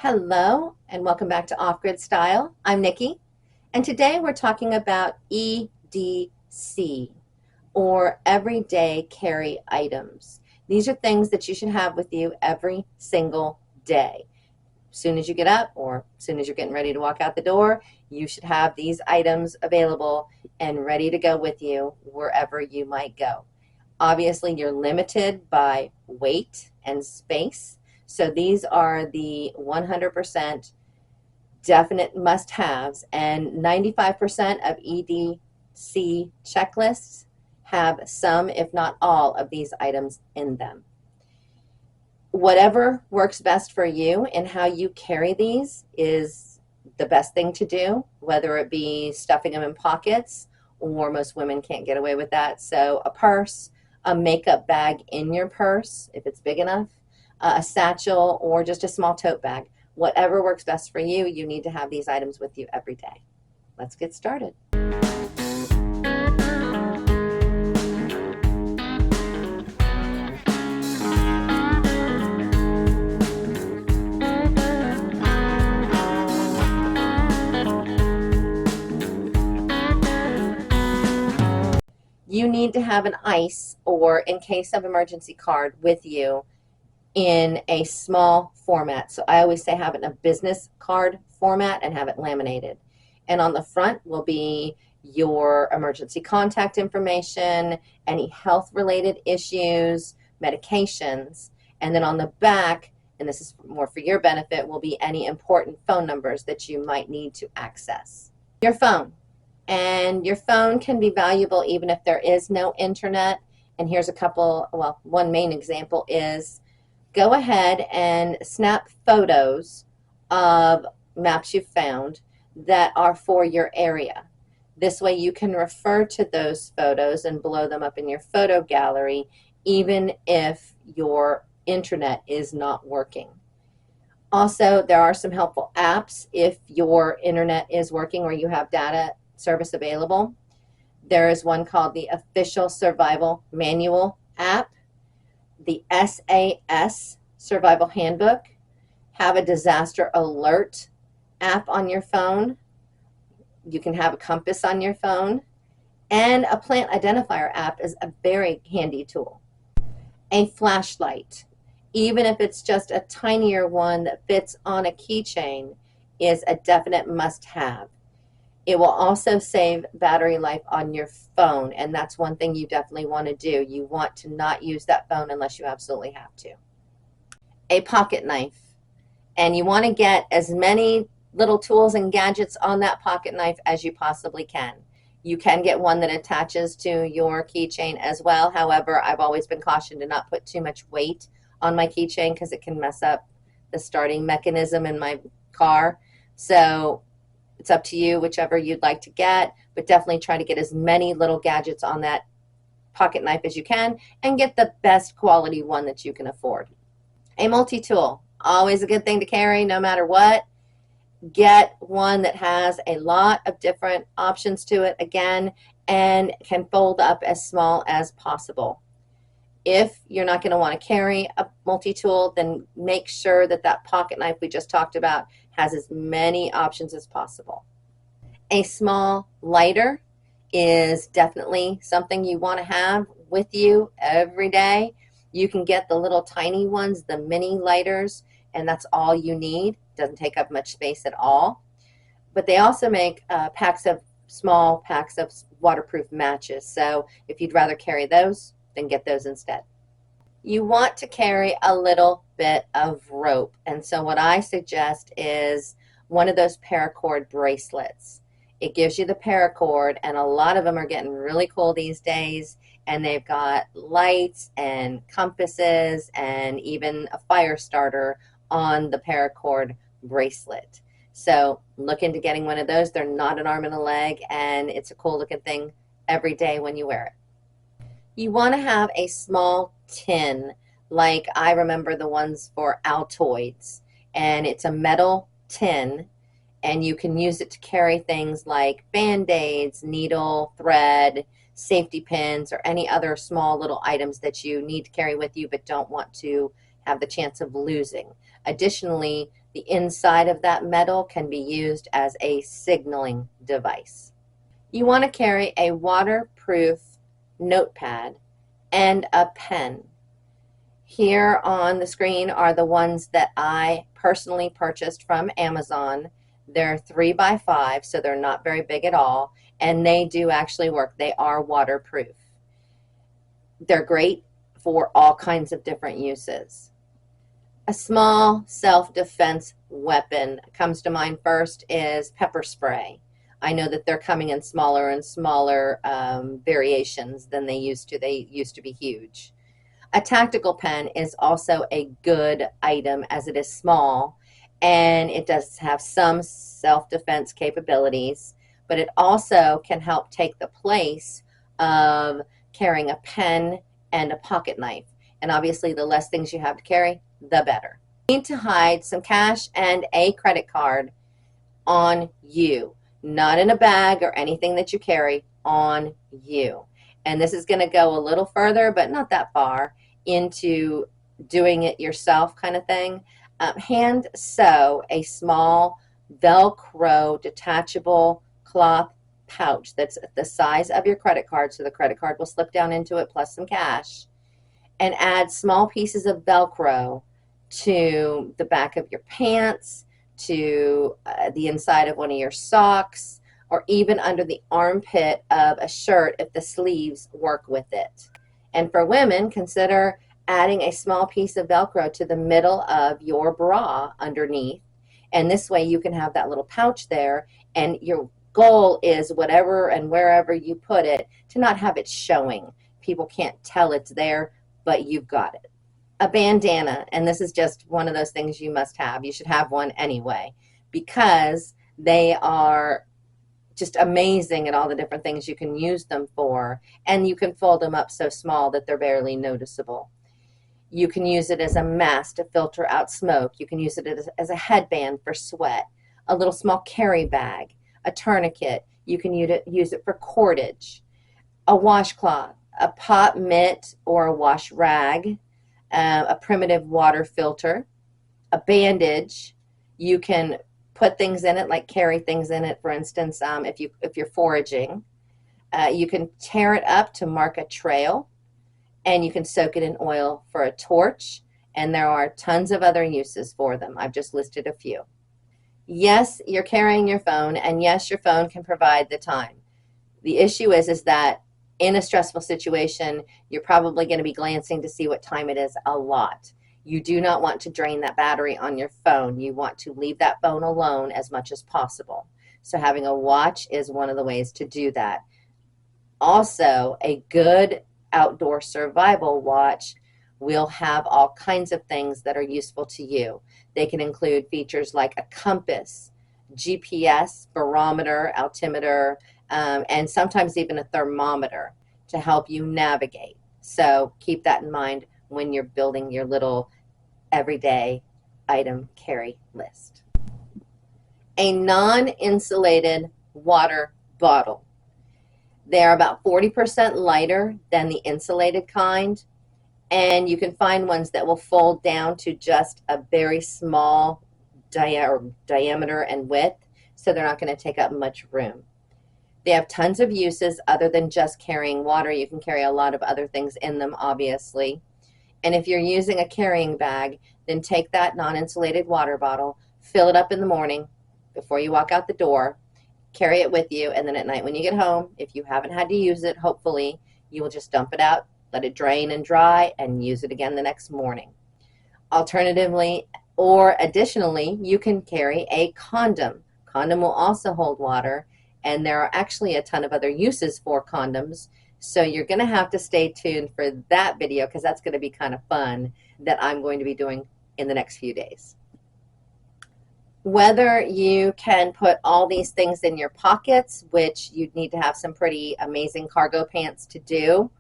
Hello and welcome back to Off Grid Style. I'm Nikki, and today we're talking about EDC, or everyday carry items. These are things that you should have with you every single day. As soon as you get up or as soon as you're getting ready to walk out the door, you should have these items available and ready to go with you wherever you might go. Obviously, you're limited by weight and space. So these are the 100% definite must-haves, and 95% of EDC checklists have some, if not all, of these items in them. Whatever works best for you and how you carry these is the best thing to do, whether it be stuffing them in pockets, or most women can't get away with that. So a purse, a makeup bag in your purse, if it's big enough, a satchel, or just a small tote bag. Whatever works best for you, you need to have these items with you every day. Let's get started. You need to have an ICE, or in case of emergency, card with you in a small format. So I always say have it in a business card format and have it laminated. And on the front will be your emergency contact information, any health related issues, medications, and then on the back, and this is more for your benefit, will be any important phone numbers that you might need to access. Your phone. And your phone can be valuable even if there is no internet. And here's a couple, well, one main example is go ahead and snap photos of maps you've found that are for your area. This way you can refer to those photos and blow them up in your photo gallery even if your internet is not working. Also, there are some helpful apps if your internet is working or you have data service available. There is one called the Official Survival Manual app, the SAS Survival Handbook, have a disaster alert app on your phone. You can have a compass on your phone, and a plant identifier app is a very handy tool. A flashlight, even if it's just a tinier one that fits on a keychain, is a definite must-have. It will also save battery life on your phone, and that's one thing you definitely want to do. You want to not use that phone unless you absolutely have to. A pocket knife, and you want to get as many little tools and gadgets on that pocket knife as you possibly can. You can get one that attaches to your keychain as well. However, I've always been cautioned to not put too much weight on my keychain because it can mess up the starting mechanism in my car. So it's up to you, whichever you'd like to get, but definitely try to get as many little gadgets on that pocket knife as you can and get the best quality one that you can afford. A multi-tool, always a good thing to carry no matter what. Get one that has a lot of different options to it, again, and can fold up as small as possible. If you're not going to want to carry a multi-tool, then make sure that that pocket knife we just talked about has as many options as possible. A small lighter is definitely something you want to have with you every day. You can get the little tiny ones, the mini lighters, and that's all you need. Doesn't take up much space at all. But they also make small packs of waterproof matches. So if you'd rather carry those, then get those instead. You want to carry a little bit of rope, and so what I suggest is one of those paracord bracelets. It gives you the paracord, and a lot of them are getting really cool these days, and they've got lights and compasses and even a fire starter on the paracord bracelet. So look into getting one of those. They're not an arm and a leg, and it's a cool looking thing every day when you wear it. You want to have a small tin, like I remember the ones for Altoids, and it's a metal tin, and you can use it to carry things like Band-Aids, needle, thread, safety pins, or any other small little items that you need to carry with you but don't want to have the chance of losing. Additionally, The inside of that metal can be used as a signaling device. You want to carry a waterproof notepad and a pen. Here on the screen are the ones that I personally purchased from Amazon. They're 3x5, so they're not very big at all, and they do actually work. They are waterproof. They're great for all kinds of different uses. A small self-defense weapon comes to mind first is pepper spray. I know that they're coming in smaller and smaller variations than they used to. They used to be huge. A tactical pen is also a good item as it is small, and it does have some self-defense capabilities, but it also can help take the place of carrying a pen and a pocket knife. And obviously the less things you have to carry, the better. You need to hide some cash and a credit card on you, not in a bag or anything that you carry, on you. And this is going to go a little further, but not that far, into doing it yourself kind of thing. Hand sew a small Velcro detachable cloth pouch that's the size of your credit card, so the credit card will slip down into it plus some cash, and add small pieces of Velcro to the back of your pants, to the inside of one of your socks, or even under the armpit of a shirt if the sleeves work with it. And for women, consider adding a small piece of Velcro to the middle of your bra underneath. And this way you can have that little pouch there, and your goal is whatever and wherever you put it to not have it showing. People can't tell it's there, but you've got it. A bandana, and this is just one of those things you must have. You should have one anyway, because they are just amazing at all the different things you can use them for, and you can fold them up so small that they're barely noticeable. You can use it as a mask to filter out smoke. You can use it as a headband for sweat, a little small carry bag, a tourniquet. You can use it for cordage, a washcloth, a pot mitt or a wash rag, a primitive water filter, a bandage. You can put things in it, like carry things in it. For instance, if you're foraging, you can tear it up to mark a trail, and you can soak it in oil for a torch. And there are tons of other uses for them. I've just listed a few. Yes, you're carrying your phone, and yes, your phone can provide the time. The issue is that in a stressful situation, you're probably going to be glancing to see what time it is a lot. You do not want to drain that battery on your phone. You want to leave that phone alone as much as possible. So having a watch is one of the ways to do that. Also, a good outdoor survival watch will have all kinds of things that are useful to you. They can include features like a compass, GPS, barometer, altimeter, and sometimes even a thermometer to help you navigate. So keep that in mind when you're building your little everyday item carry list. A non-insulated water bottle. They're about 40% lighter than the insulated kind, and you can find ones that will fold down to just a very small diameter and width, so they're not going to take up much room. They have tons of uses other than just carrying water. You can carry a lot of other things in them, obviously. And if you're using a carrying bag, then take that non-insulated water bottle, fill it up in the morning before you walk out the door, carry it with you, and then at night when you get home, if you haven't had to use it, hopefully, you will just dump it out, let it drain and dry, and use it again the next morning. Alternatively, or additionally, you can carry a condom. Condom will also hold water, and there are actually a ton of other uses for condoms, so you're going to have to stay tuned for that video, because that's going to be kind of fun, that I'm going to be doing in the next few days. Whether you can put all these things in your pockets, which you'd need to have some pretty amazing cargo pants to do,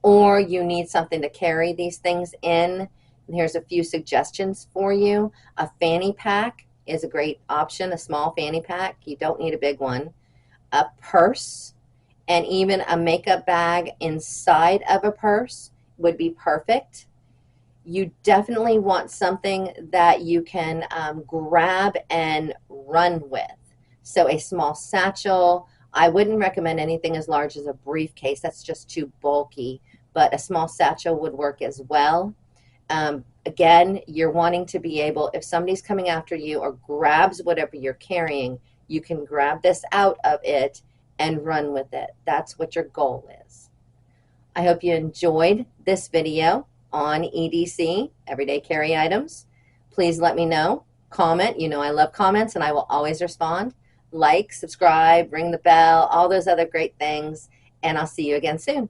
or you need something to carry these things in, here's a few suggestions for you. A fanny pack is a great option, a small fanny pack. You don't need a big one. A purse, and even a makeup bag inside of a purse would be perfect. You definitely want something that you can grab and run with. So a small satchel. I wouldn't recommend anything as large as a briefcase. That's just too bulky, but a small satchel would work as well. Again, you're wanting to be able, if somebody's coming after you or grabs whatever you're carrying, you can grab this out of it and run with it. That's what your goal is. I hope you enjoyed this video on EDC, Everyday Carry Items. Please let me know. Comment. You know I love comments and I will always respond. Like, subscribe, ring the bell, all those other great things. And I'll see you again soon.